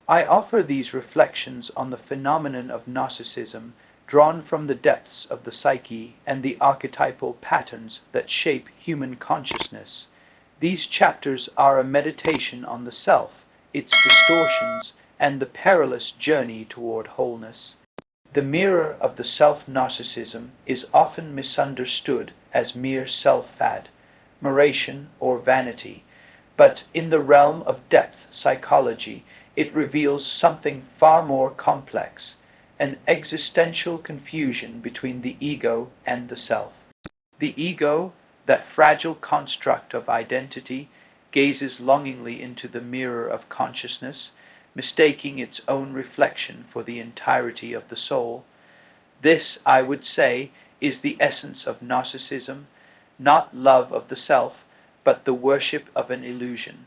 I offer these reflections on the phenomenon of narcissism drawn from the depths of the psyche and the archetypal patterns that shape human consciousness. These chapters are a meditation on the self, its distortions, and the perilous journey toward wholeness. The mirror of the self-narcissism is often misunderstood as mere self-admiration or vanity, but in the realm of depth psychology it reveals something far more complex, an existential confusion between the ego and the self. The ego, that fragile construct of identity, gazes longingly into the mirror of consciousness, mistaking its own reflection for the entirety of the soul. This, I would say, is the essence of narcissism, not love of the self, but the worship of an illusion.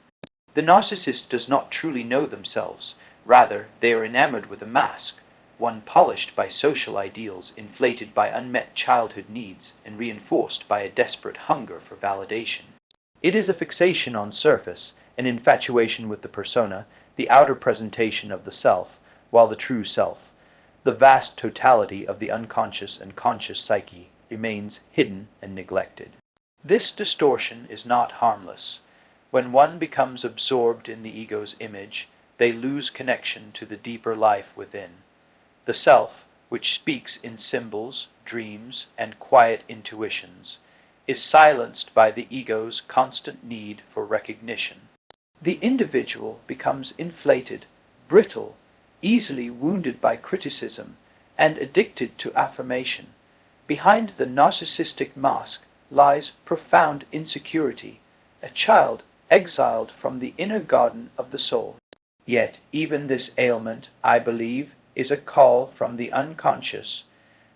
The narcissist does not truly know themselves. Rather, they are enamored with a mask, one polished by social ideals, inflated by unmet childhood needs, and reinforced by a desperate hunger for validation. It is a fixation on surface, an infatuation with the persona, the outer presentation of the self, while the true self, the vast totality of the unconscious and conscious psyche, remains hidden and neglected. This distortion is not harmless. When one becomes absorbed in the ego's image, they lose connection to the deeper life within. The self, which speaks in symbols, dreams, and quiet intuitions, is silenced by the ego's constant need for recognition. The individual becomes inflated, brittle, easily wounded by criticism, and addicted to affirmation. Behind the narcissistic mask lies profound insecurity, a child exiled from the inner garden of the soul. Yet even this ailment, I believe, is a call from the unconscious,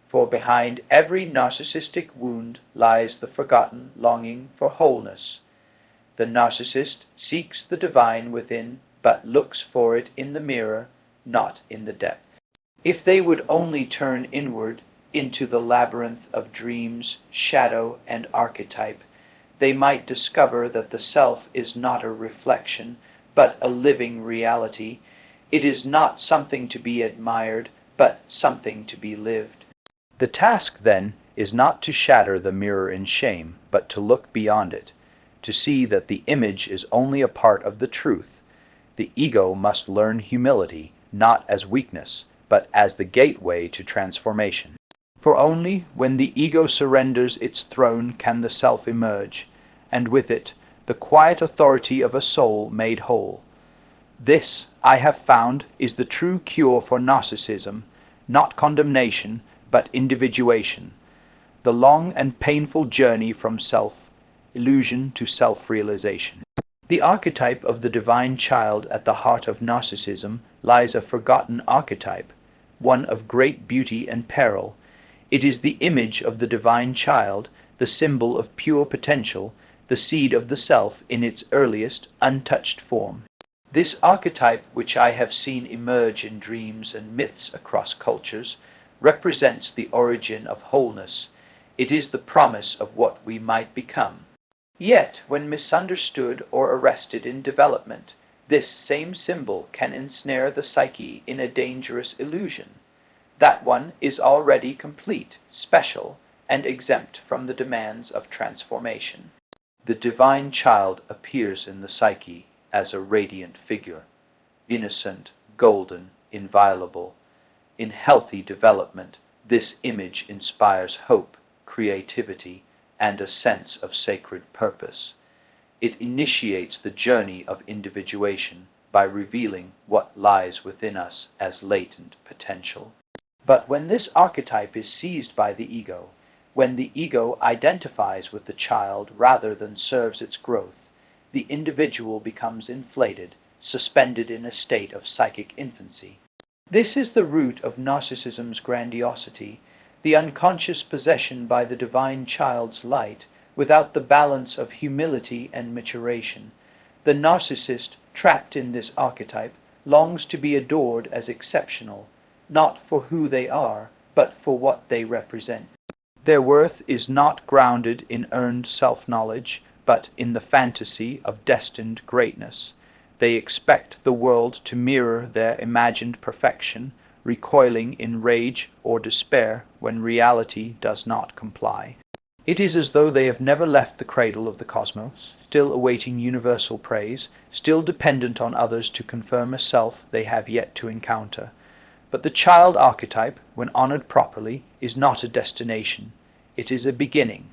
for behind every narcissistic wound lies the forgotten longing for wholeness. The narcissist seeks the divine within, but looks for it in the mirror, not in the depth. If they would only turn inward into the labyrinth of dreams, shadow, and archetype, they might discover that the self is not a reflection, but a living reality. It is not something to be admired, but something to be lived. The task, then, is not to shatter the mirror in shame, but to look beyond it, to see that the image is only a part of the truth. The ego must learn humility, not as weakness, but as the gateway to transformation. For only when the ego surrenders its throne can the self emerge, and with it the quiet authority of a soul made whole. This, I have found, is the true cure for narcissism, not condemnation, but individuation, the long and painful journey from self-illusion to self-realization. The archetype of the divine child at the heart of narcissism lies a forgotten archetype, one of great beauty and peril. It is the image of the divine child, the symbol of pure potential, the seed of the self in its earliest, untouched form. This archetype, which I have seen emerge in dreams and myths across cultures, represents the origin of wholeness. It is the promise of what we might become. Yet, when misunderstood or arrested in development, this same symbol can ensnare the psyche in a dangerous illusion. That one is already complete, special, and exempt from the demands of transformation. The divine child appears in the psyche as a radiant figure, innocent, golden, inviolable. In healthy development, this image inspires hope, creativity, and a sense of sacred purpose. It initiates the journey of individuation by revealing what lies within us as latent potential. But when this archetype is seized by the ego, when the ego identifies with the child rather than serves its growth, the individual becomes inflated, suspended in a state of psychic infancy. This is the root of narcissism's grandiosity, the unconscious possession by the divine child's light, without the balance of humility and maturation. The narcissist, trapped in this archetype, longs to be adored as exceptional, not for who they are, but for what they represent. Their worth is not grounded in earned self-knowledge, but in the fantasy of destined greatness. They expect the world to mirror their imagined perfection, recoiling in rage or despair when reality does not comply. It is as though they have never left the cradle of the cosmos, still awaiting universal praise, still dependent on others to confirm a self they have yet to encounter. But the child archetype, when honored properly, is not a destination. It is a beginning.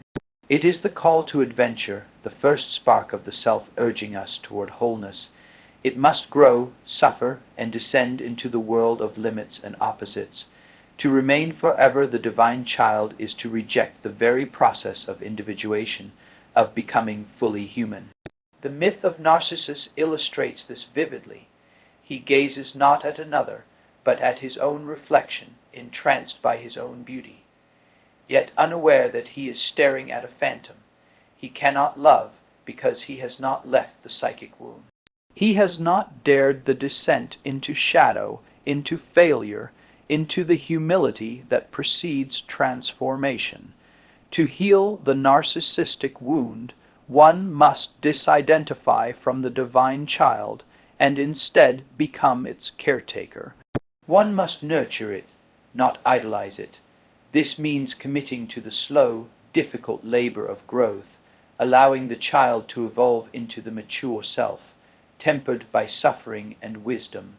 It is the call to adventure, the first spark of the self urging us toward wholeness. It must grow, suffer, and descend into the world of limits and opposites. To remain forever the divine child is to reject the very process of individuation, of becoming fully human. The myth of Narcissus illustrates this vividly. He gazes not at another, but at his own reflection, entranced by his own beauty. Yet unaware that he is staring at a phantom, he cannot love because he has not left the psychic wound. He has not dared the descent into shadow, into failure, into the humility that precedes transformation. To heal the narcissistic wound, one must disidentify from the divine child and instead become its caretaker. One must nurture it, not idolize it. This means committing to the slow, difficult labor of growth, allowing the child to evolve into the mature self, tempered by suffering and wisdom.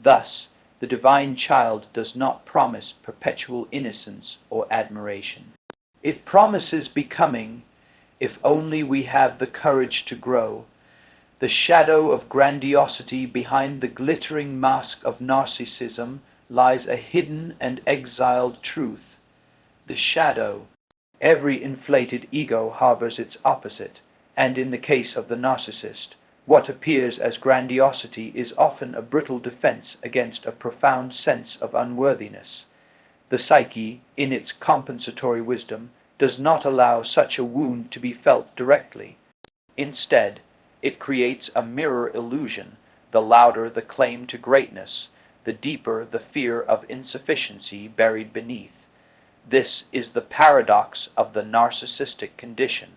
Thus, the divine child does not promise perpetual innocence or admiration. It promises becoming, if only we have the courage to grow. The shadow of grandiosity behind the glittering mask of narcissism lies a hidden and exiled truth. The shadow. Every inflated ego harbors its opposite, and in the case of the narcissist, what appears as grandiosity is often a brittle defense against a profound sense of unworthiness. The psyche, in its compensatory wisdom, does not allow such a wound to be felt directly. Instead, it creates a mirror illusion. The louder the claim to greatness, the deeper the fear of insufficiency buried beneath. This is the paradox of the narcissistic condition.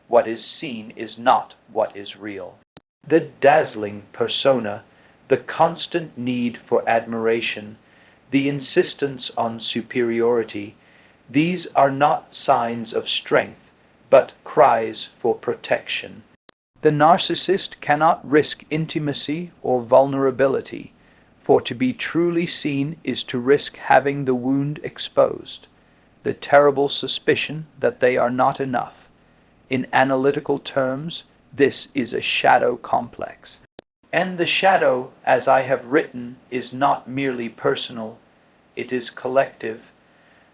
What is seen is not what is real. The dazzling persona, the constant need for admiration, the insistence on superiority, these are not signs of strength, but cries for protection. The narcissist cannot risk intimacy or vulnerability, for to be truly seen is to risk having the wound exposed, the terrible suspicion that they are not enough. In analytical terms, this is a shadow complex. And the shadow, as I have written, is not merely personal, it is collective.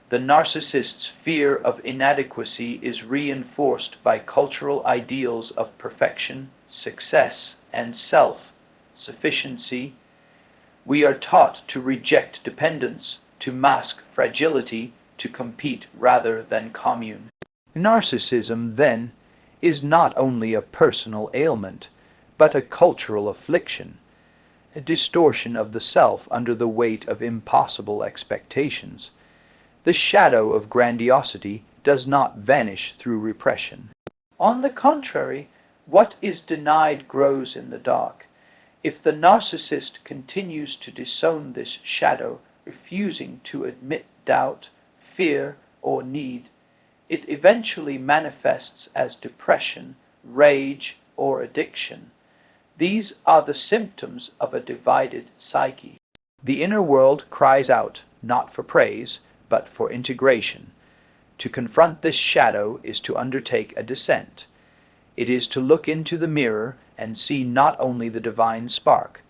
The narcissist's fear of inadequacy is reinforced by cultural ideals of perfection, success, and self-sufficiency. We are taught to reject dependence, to mask fragility, to compete rather than commune. Narcissism, then, is not only a personal ailment, but a cultural affliction, a distortion of the self under the weight of impossible expectations. The shadow of grandiosity does not vanish through repression. On the contrary, what is denied grows in the dark. If the narcissist continues to disown this shadow, refusing to admit doubt, fear, or need, it eventually manifests as depression, rage, or addiction. These are the symptoms of a divided psyche. The inner world cries out, not for praise, but for integration. To confront this shadow is to undertake a descent. It is to look into the mirror and see not only the divine spark,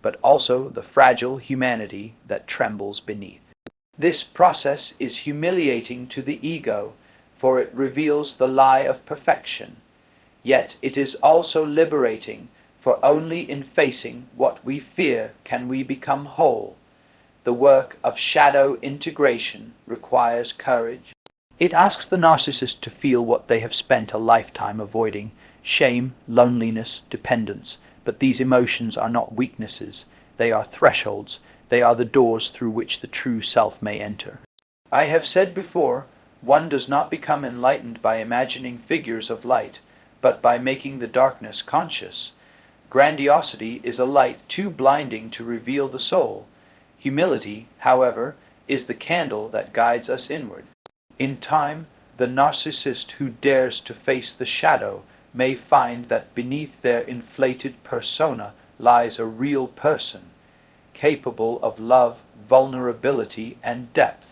but also the fragile humanity that trembles beneath. This process is humiliating to the ego, for it reveals the lie of perfection. Yet it is also liberating, for only in facing what we fear can we become whole. The work of shadow integration requires courage. It asks the narcissist to feel what they have spent a lifetime avoiding: shame, loneliness, dependence. But these emotions are not weaknesses. They are thresholds. They are the doors through which the true self may enter. I have said before, one does not become enlightened by imagining figures of light, but by making the darkness conscious. Grandiosity is a light too blinding to reveal the soul. Humility, however, is the candle that guides us inward. In time, the narcissist who dares to face the shadow may find that beneath their inflated persona lies a real person, capable of love, vulnerability, and depth,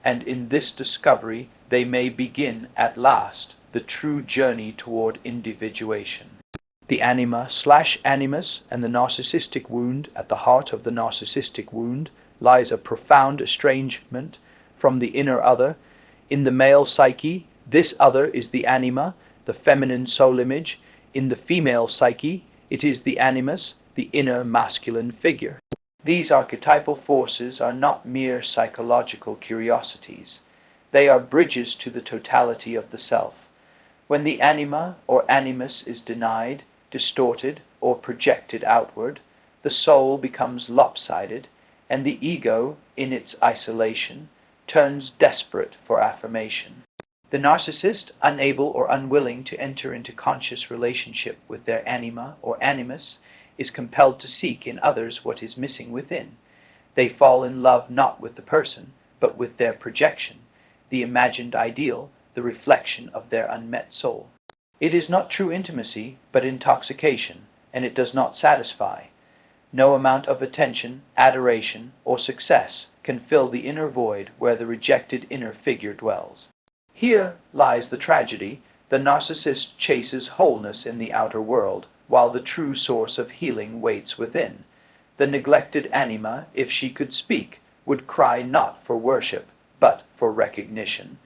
and in this discovery they may begin at last the true journey toward individuation. The anima/animus and the narcissistic wound. At the heart of the narcissistic wound lies a profound estrangement from the inner other. In the male psyche, this other is the anima, the feminine soul image. In the female psyche, it is the animus, the inner masculine figure. These archetypal forces are not mere psychological curiosities. They are bridges to the totality of the self. When the anima or animus is denied, distorted, or projected outward, the soul becomes lopsided, and the ego, in its isolation, turns desperate for affirmation. The narcissist, unable or unwilling to enter into conscious relationship with their anima or animus, is compelled to seek in others what is missing within. They fall in love not with the person, but with their projection, the imagined ideal, the reflection of their unmet soul. It is not true intimacy, but intoxication, and it does not satisfy. No amount of attention, adoration, or success can fill the inner void where the rejected inner figure dwells. Here lies the tragedy. The narcissist chases wholeness in the outer world, while the true source of healing waits within. The neglected anima, if she could speak, would cry not for worship, but for recognition.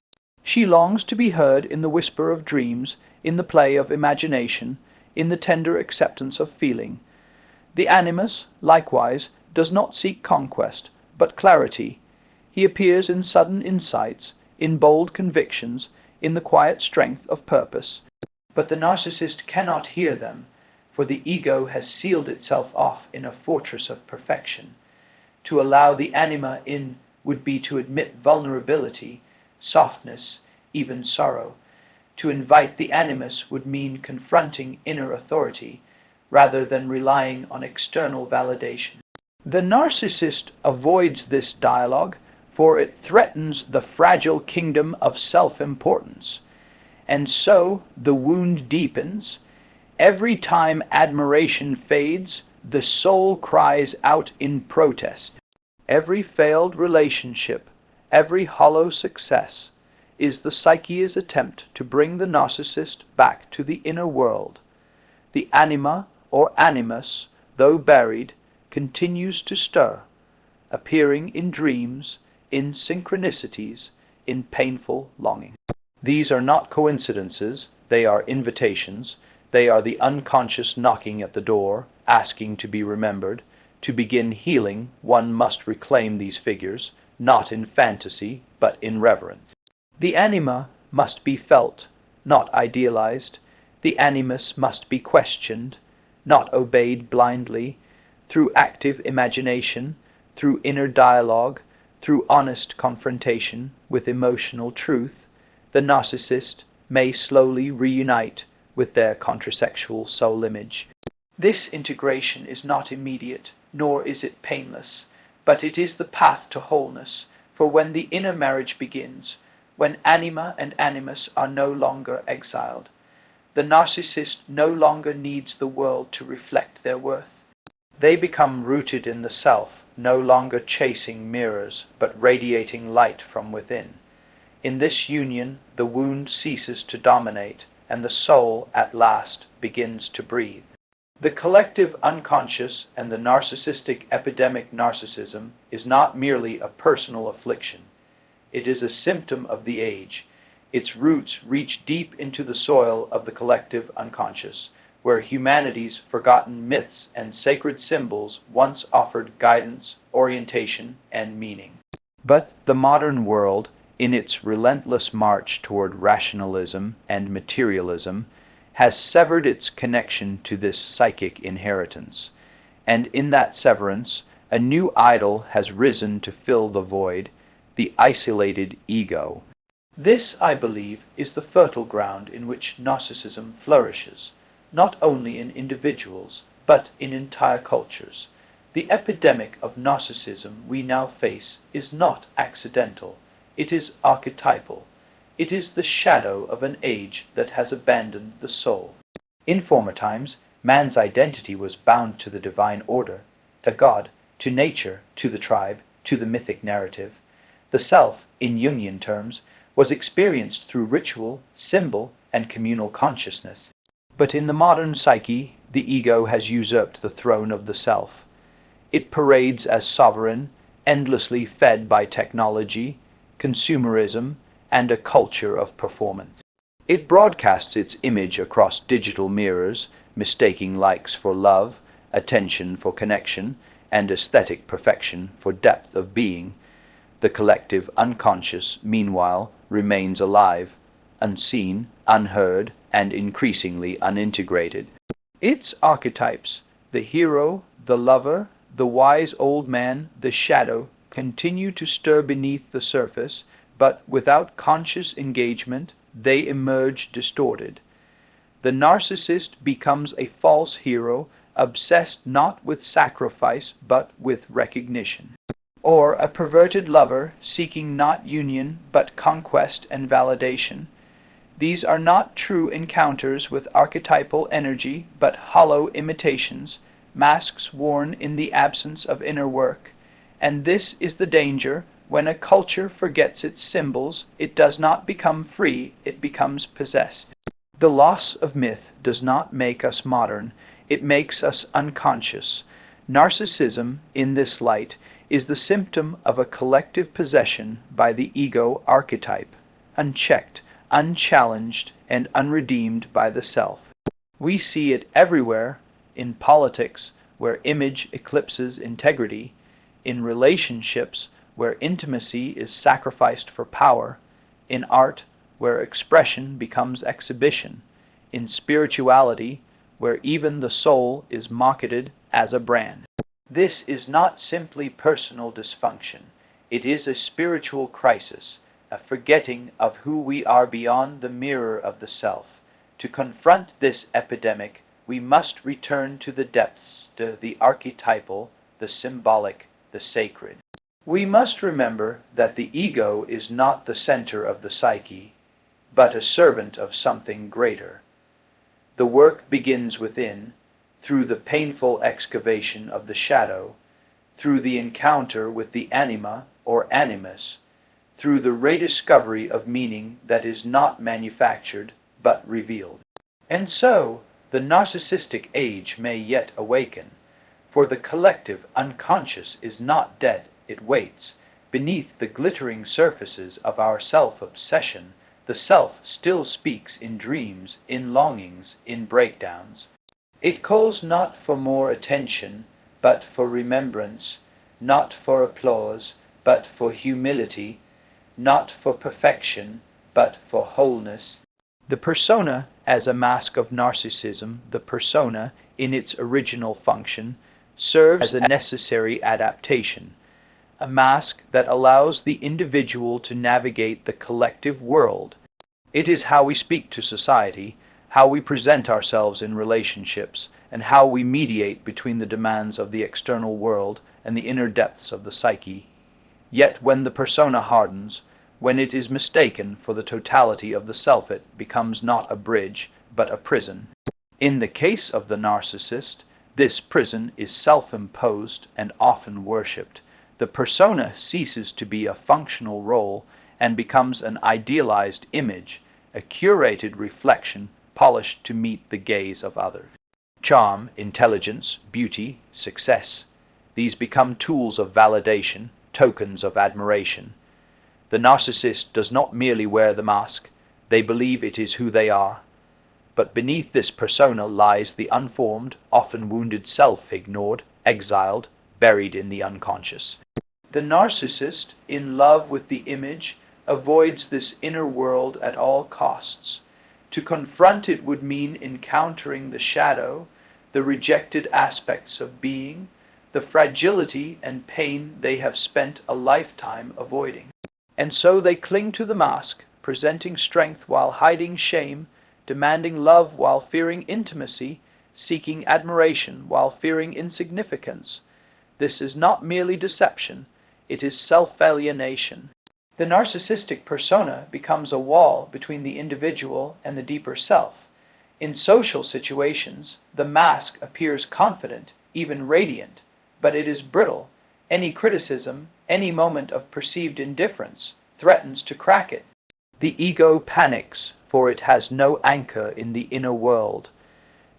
She longs to be heard in the whisper of dreams, in the play of imagination, in the tender acceptance of feeling. The animus, likewise, does not seek conquest, but clarity. He appears in sudden insights, in bold convictions, in the quiet strength of purpose. But the narcissist cannot hear them, for the ego has sealed itself off in a fortress of perfection. To allow the anima in would be to admit vulnerability, softness, even sorrow. To invite the animus would mean confronting inner authority, rather than relying on external validation. The narcissist avoids this dialogue, for it threatens the fragile kingdom of self-importance. And so the wound deepens. Every time admiration fades, the soul cries out in protest. Every failed relationship, every hollow success, is the psyche's attempt to bring the narcissist back to the inner world. The anima or animus, though buried, continues to stir, appearing in dreams, in synchronicities, in painful longing. These are not coincidences, they are invitations. They are the unconscious knocking at the door, asking to be remembered. To begin healing, one must reclaim these figures, not in fantasy, but in reverence. The anima must be felt, not idealized. The animus must be questioned, not obeyed blindly. Through active imagination, through inner dialogue, through honest confrontation with emotional truth, the narcissist may slowly reunite with their contrasexual soul image. This integration is not immediate, nor is it painless, but it is the path to wholeness, for when the inner marriage begins, when anima and animus are no longer exiled, the narcissist no longer needs the world to reflect their worth. They become rooted in the self, no longer chasing mirrors, but radiating light from within. In this union, the wound ceases to dominate, and the soul at last begins to breathe. The collective unconscious and the narcissistic epidemic narcissism is not merely a personal affliction. It is a symptom of the age. Its roots reach deep into the soil of the collective unconscious, where humanity's forgotten myths and sacred symbols once offered guidance, orientation, and meaning. But the modern world, in its relentless march toward rationalism and materialism, has severed its connection to this psychic inheritance, and in that severance a new idol has risen to fill the void, the isolated ego. This, I believe, is the fertile ground in which narcissism flourishes, not only in individuals, but in entire cultures. The epidemic of narcissism we now face is not accidental, it is archetypal. It is the shadow of an age that has abandoned the soul. In former times, man's identity was bound to the divine order, to God, to nature, to the tribe, to the mythic narrative. The self, in Jungian terms, was experienced through ritual, symbol, and communal consciousness. But in the modern psyche, the ego has usurped the throne of the self. It parades as sovereign, endlessly fed by technology, consumerism, and a culture of performance. It broadcasts its image across digital mirrors, mistaking likes for love, attention for connection, and aesthetic perfection for depth of being. The collective unconscious, meanwhile, remains alive, unseen, unheard, and increasingly unintegrated. Its archetypes, the hero, the lover, the wise old man, the shadow, continue to stir beneath the surface, but without conscious engagement, they emerge distorted. The narcissist becomes a false hero, obsessed not with sacrifice, but with recognition. Or a perverted lover, seeking not union, but conquest and validation. These are not true encounters with archetypal energy, but hollow imitations, masks worn in the absence of inner work. And this is the danger. When a culture forgets its symbols, it does not become free, it becomes possessed. The loss of myth does not make us modern, it makes us unconscious. Narcissism, in this light, is the symptom of a collective possession by the ego archetype, unchecked, unchallenged, and unredeemed by the self. We see it everywhere, in politics, where image eclipses integrity, in relationships, where intimacy is sacrificed for power, in art, where expression becomes exhibition, in spirituality, where even the soul is marketed as a brand. This is not simply personal dysfunction, it is a spiritual crisis, a forgetting of who we are beyond the mirror of the self. To confront this epidemic, we must return to the depths, to the archetypal, the symbolic, the sacred. We must remember that the ego is not the center of the psyche, but a servant of something greater. The work begins within, through the painful excavation of the shadow, through the encounter with the anima or animus, through the rediscovery of meaning that is not manufactured but revealed. And so, the narcissistic age may yet awaken, for the collective unconscious is not dead, it waits. Beneath the glittering surfaces of our self-obsession, the self still speaks in dreams, in longings, in breakdowns. It calls not for more attention, but for remembrance, not for applause, but for humility, not for perfection, but for wholeness. The persona as a mask of narcissism, the persona, in its original function, serves as a necessary adaptation, a mask that allows the individual to navigate the collective world. It is how we speak to society, how we present ourselves in relationships, and how we mediate between the demands of the external world and the inner depths of the psyche. Yet when the persona hardens, when it is mistaken for the totality of the self, it becomes not a bridge, but a prison. In the case of the narcissist, this prison is self-imposed and often worshipped. The persona ceases to be a functional role and becomes an idealized image, a curated reflection polished to meet the gaze of others. Charm, intelligence, beauty, success, these become tools of validation, tokens of admiration. The narcissist does not merely wear the mask, they believe it is who they are. But beneath this persona lies the unformed, often wounded self, ignored, exiled, buried in the unconscious. The narcissist, in love with the image, avoids this inner world at all costs. To confront it would mean encountering the shadow, the rejected aspects of being, the fragility and pain they have spent a lifetime avoiding. And so they cling to the mask, presenting strength while hiding shame, demanding love while fearing intimacy, seeking admiration while fearing insignificance. This is not merely deception, it is self-alienation. The narcissistic persona becomes a wall between the individual and the deeper self. In social situations, the mask appears confident, even radiant, but it is brittle. Any criticism, any moment of perceived indifference, threatens to crack it. The ego panics, for it has no anchor in the inner world.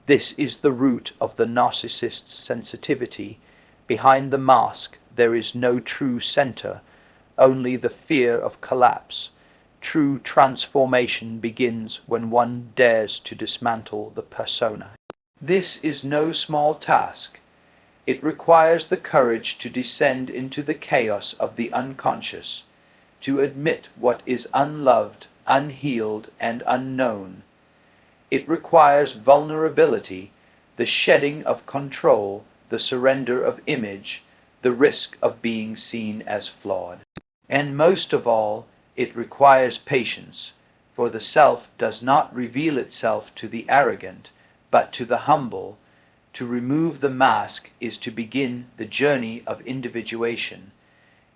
This is the root of the narcissist's sensitivity. Behind the mask, there is no true center, only the fear of collapse. True transformation begins when one dares to dismantle the persona. This is no small task. It requires the courage to descend into the chaos of the unconscious, to admit what is unloved, unhealed, and unknown. It requires vulnerability, the shedding of control, the surrender of image, the risk of being seen as flawed. And most of all, it requires patience, for the self does not reveal itself to the arrogant, but to the humble. To remove the mask is to begin the journey of individuation.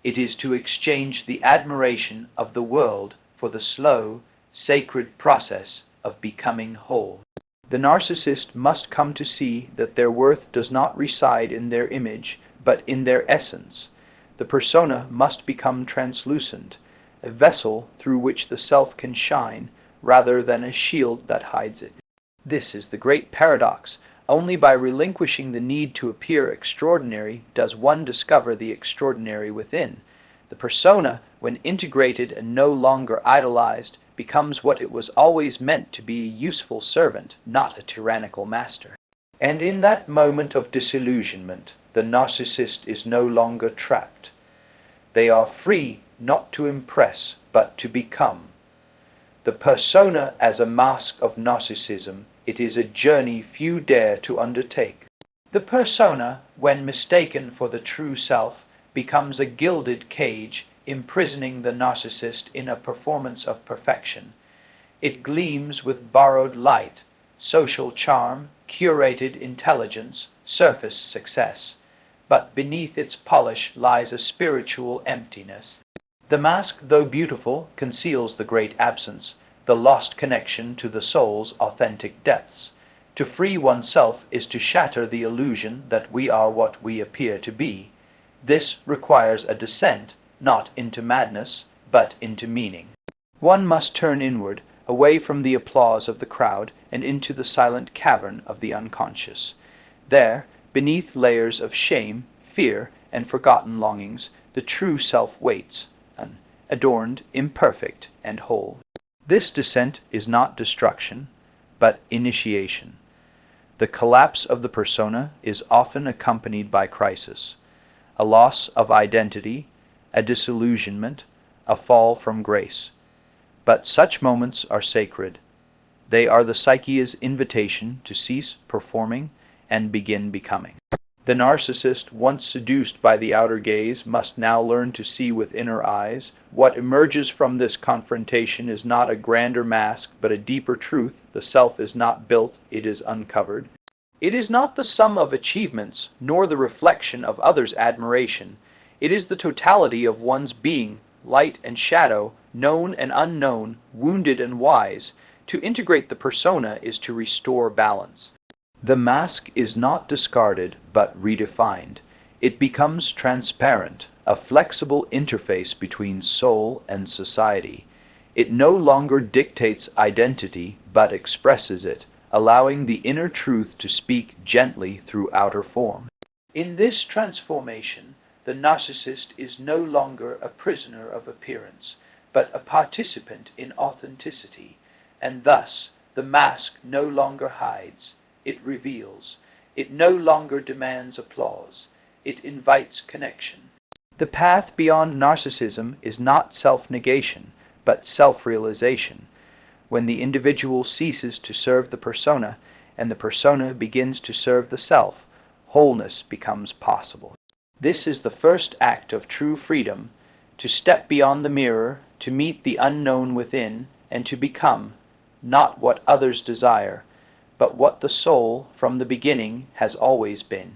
It is to exchange the admiration of the world for the slow, sacred process of becoming whole. The narcissist must come to see that their worth does not reside in their image, but in their essence. The persona must become translucent, a vessel through which the self can shine, rather than a shield that hides it. This is the great paradox. Only by relinquishing the need to appear extraordinary does one discover the extraordinary within. The persona, when integrated and no longer idolized, becomes what it was always meant to be: a useful servant, not a tyrannical master. And in that moment of disillusionment, the narcissist is no longer trapped. They are free not to impress, but to become. The persona as a mask of narcissism, it is a journey few dare to undertake. The persona, when mistaken for the true self, becomes a gilded cage, imprisoning the narcissist in a performance of perfection. It gleams with borrowed light, social charm, curated intelligence, surface success. But beneath its polish lies a spiritual emptiness. The mask, though beautiful, conceals the great absence, the lost connection to the soul's authentic depths. To free oneself is to shatter the illusion that we are what we appear to be. This requires a descent, not into madness, but into meaning. One must turn inward, away from the applause of the crowd, and into the silent cavern of the unconscious. There, beneath layers of shame, fear, and forgotten longings, the true self waits, adorned, imperfect, and whole. This descent is not destruction, but initiation. The collapse of the persona is often accompanied by crisis, a loss of identity, a disillusionment, a fall from grace. But such moments are sacred. They are the psyche's invitation to cease performing and begin becoming. The narcissist, once seduced by the outer gaze, must now learn to see with inner eyes. What emerges from this confrontation is not a grander mask, but a deeper truth. The self is not built, it is uncovered. It is not the sum of achievements, nor the reflection of others' admiration. It is the totality of one's being, light and shadow, known and unknown, wounded and wise. To integrate the persona is to restore balance. The mask is not discarded, but redefined. It becomes transparent, a flexible interface between soul and society. It no longer dictates identity, but expresses it, allowing the inner truth to speak gently through outer form. In this transformation, the narcissist is no longer a prisoner of appearance, but a participant in authenticity, and thus the mask no longer hides. It reveals. It no longer demands applause. It invites connection. The path beyond narcissism is not self-negation, but self-realization. When the individual ceases to serve the persona, and the persona begins to serve the self, wholeness becomes possible. This is the first act of true freedom, to step beyond the mirror, to meet the unknown within, and to become, not what others desire, but what the soul from the beginning has always been.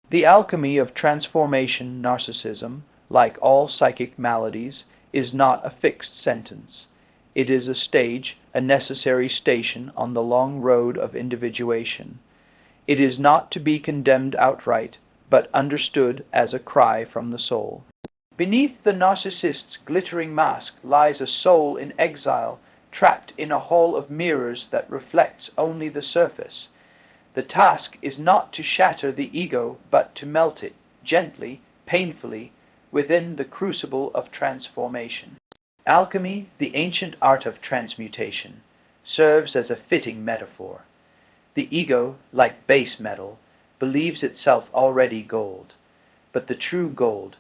The alchemy of transformation narcissism, like all psychic maladies, is not a fixed sentence. It is a stage, a necessary station on the long road of individuation. It is not to be condemned outright, but understood as a cry from the soul. Beneath the narcissist's glittering mask lies a soul in exile, trapped in a hall of mirrors that reflects only the surface. The task is not to shatter the ego, but to melt it, gently, painfully, within the crucible of transformation. Alchemy, the ancient art of transmutation, serves as a fitting metaphor. The ego, like base metal, believes itself already gold, but the true gold,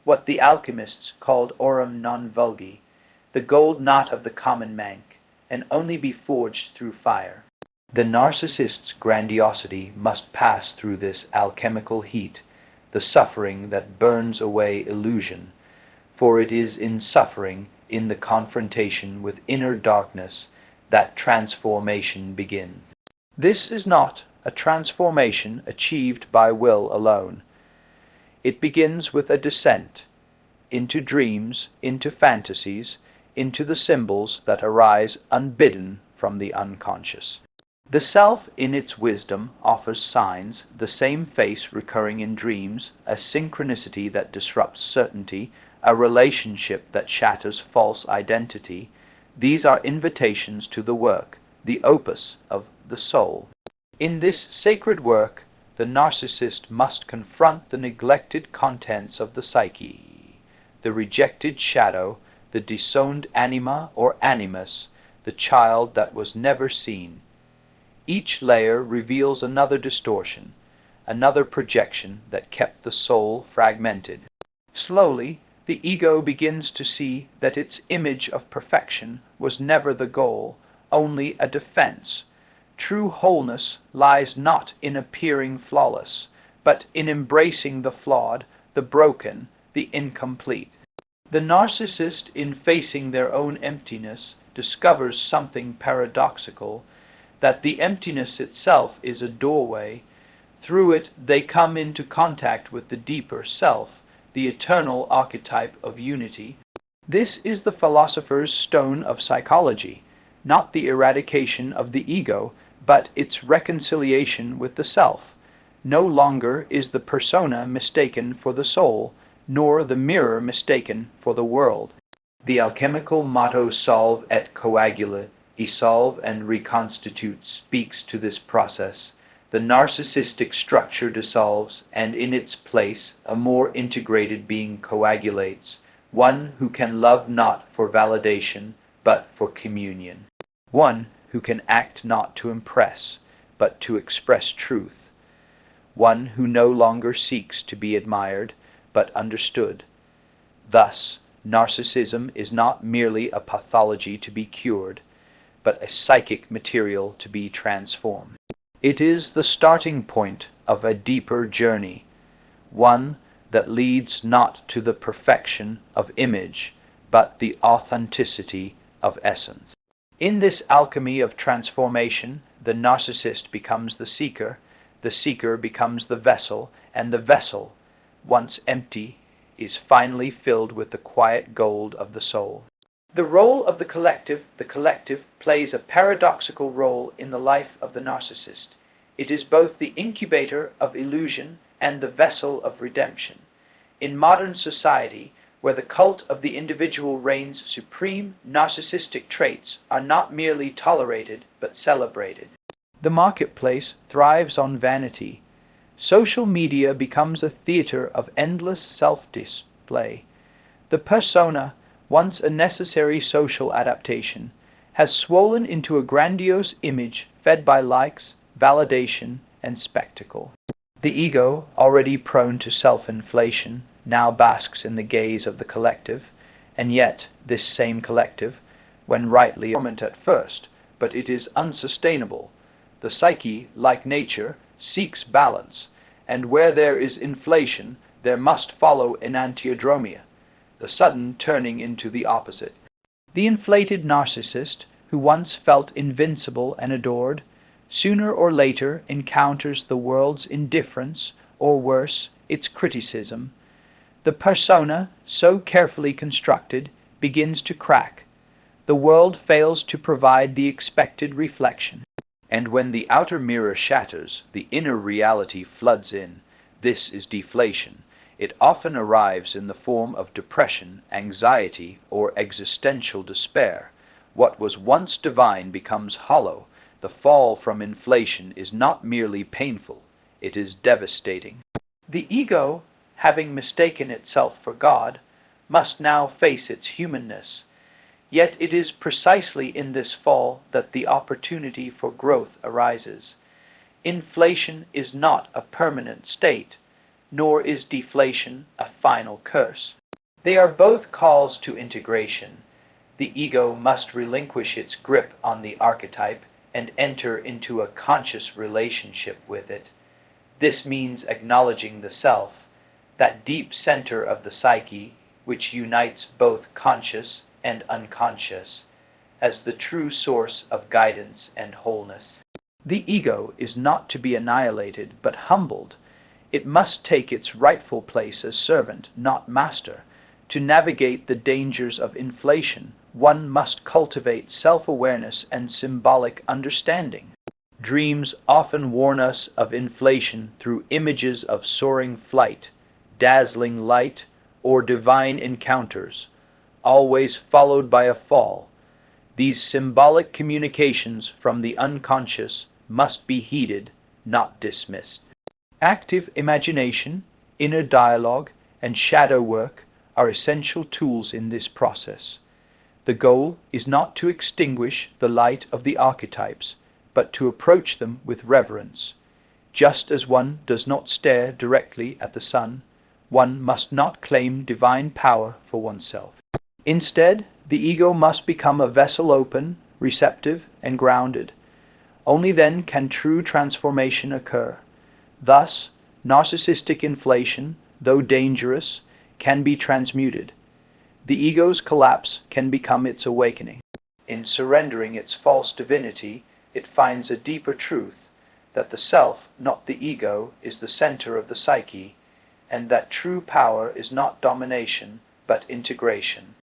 what the alchemists called aurum non vulgi, the gold not of the common mank, and only be forged through fire. The narcissist's grandiosity must pass through this alchemical heat, the suffering that burns away illusion, for it is in suffering, in the confrontation with inner darkness, that transformation begins. This is not a transformation achieved by will alone. It begins with a descent into dreams, into fantasies, into the symbols that arise unbidden from the unconscious. The self in its wisdom offers signs, the same face recurring in dreams, a synchronicity that disrupts certainty, a relationship that shatters false identity. These are invitations to the work, the opus of the soul. In this sacred work, the narcissist must confront the neglected contents of the psyche, the rejected shadow, the disowned anima or animus, the child that was never seen. Each layer reveals another distortion, another projection that kept the soul fragmented. Slowly, the ego begins to see that its image of perfection was never the goal, only a defense. True wholeness lies not in appearing flawless, but in embracing the flawed, the broken, the incomplete. The narcissist, in facing their own emptiness, discovers something paradoxical, that the emptiness itself is a doorway. Through it they come into contact with the deeper self, the eternal archetype of unity. This is the philosopher's stone of psychology, not the eradication of the ego, but its reconciliation with the self. No longer is the persona mistaken for the soul, nor the mirror mistaken for the world. The alchemical motto solve et coagula, dissolve and reconstitute, speaks to this process. The narcissistic structure dissolves, and in its place a more integrated being coagulates, one who can love not for validation, but for communion, one who can act not to impress, but to express truth, one who no longer seeks to be admired, but understood. Thus, narcissism is not merely a pathology to be cured, but a psychic material to be transformed. It is the starting point of a deeper journey, one that leads not to the perfection of image, but the authenticity of essence. In this alchemy of transformation, the narcissist becomes the seeker becomes the vessel, and the vessel, once empty, is finally filled with the quiet gold of the soul. The role of the collective plays a paradoxical role in the life of the narcissist. It is both the incubator of illusion and the vessel of redemption. In modern society, where the cult of the individual reigns supreme, narcissistic traits are not merely tolerated, but celebrated. The marketplace thrives on vanity. Social media becomes a theater of endless self-display. The persona, once a necessary social adaptation, has swollen into a grandiose image fed by likes, validation, and spectacle. The ego, already prone to self-inflation, now basks in the gaze of the collective, and yet this same collective, when rightly dormant at first, but it is unsustainable. The psyche, like nature, seeks balance, and where there is inflation, there must follow enantiodromia, the sudden turning into the opposite. The inflated narcissist, who once felt invincible and adored, sooner or later encounters the world's indifference, or worse, its criticism. The persona, so carefully constructed, begins to crack. The world fails to provide the expected reflection. And when the outer mirror shatters, the inner reality floods in. This is deflation. It often arrives in the form of depression, anxiety, or existential despair. What was once divine becomes hollow. The fall from inflation is not merely painful, it is devastating. The ego, having mistaken itself for God, must now face its humanness. Yet it is precisely in this fall that the opportunity for growth arises. Inflation is not a permanent state, nor is deflation a final curse. They are both calls to integration. The ego must relinquish its grip on the archetype and enter into a conscious relationship with it. This means acknowledging the self, that deep center of the psyche which unites both conscious and unconscious, as the true source of guidance and wholeness. The ego is not to be annihilated, but humbled. It must take its rightful place as servant, not master. To navigate the dangers of inflation, one must cultivate self-awareness and symbolic understanding. Dreams often warn us of inflation through images of soaring flight, dazzling light, or divine encounters, always followed by a fall. These symbolic communications from the unconscious must be heeded, not dismissed. Active imagination, inner dialogue, and shadow work are essential tools in this process. The goal is not to extinguish the light of the archetypes, but to approach them with reverence. Just as one does not stare directly at the sun, one must not claim divine power for oneself. Instead, the ego must become a vessel open, receptive, and grounded. Only then can true transformation occur. Thus, narcissistic inflation, though dangerous, can be transmuted. The ego's collapse can become its awakening. In surrendering its false divinity, it finds a deeper truth, that the self, not the ego, is the center of the psyche, and that true power is not domination, but integration.